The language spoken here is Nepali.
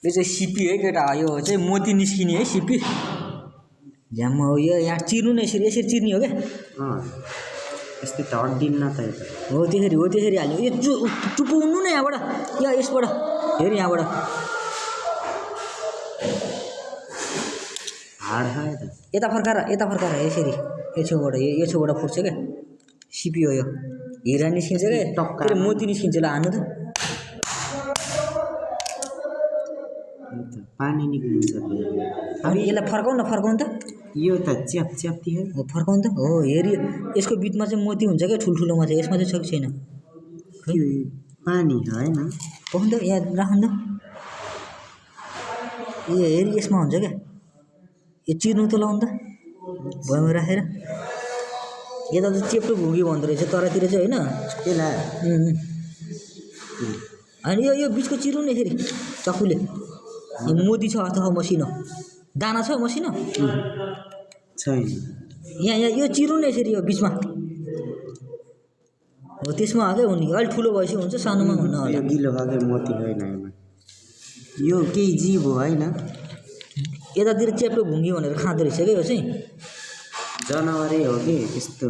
यो चाहिँ सिपी है केटा, यो चाहिँ मोती निस्किने है सिपी। झ्याम्म हो यो, यहाँ चिर्नु नै यसरी यसरी चिर्ने हो क्या। यस्तै त अड्डिन्न त यो त। हो त्यसरी हाल्नु। यो चुपाउनु न यहाँबाट, या यसबाट हेर यहाँबाट हाड है त। यता फर्काएर यसरी यो छेउबाट फुट्छ क्या सिपी हो यो। हिरा निस्किन्छ क्या, फेरि मोती निस्किन्छ। ल हान्नु त, पानी निक्लिन्छ। अब यसलाई फर्काउनु त। यो त च्याप्ती है। हो फर्काउनु त। हो हेरी यसको बिचमा चाहिँ मोती हुन्छ क्या ठुल्ठुलोमा चाहिँ, यसमा चाहिँ छ कि छैन? पानी होइन पाउनु त, यहाँ राख्नु त। ए हेरी यसमा हुन्छ क्या, यो चिर्नु त लाउनु त भुइँमा राखेर। यता चाहिँ चेप्टो भुँगी भन्दो रहेछ तरातिर चाहिँ होइन यसलाई। अनि यो बिचको चिर्नु नि यसरी चक्कुले। मोती छ अथवा मसिनो दाना छ मसिनो छैन। यहाँ यो चिर्नु नि यसरी यो बिचमा। हो त्यसमा हाकै हुने, अलिक ठुलो भएपछि हुन्छ, सानोमा हुन्न होला। यो गिलो खालको मोती होइन यो, केही जीव हो होइन। यतातिर चेप्टो भुँगी भनेर खाँदो रहेछ क्या यो चाहिँ। जनावरै हो कि त्यस्तो।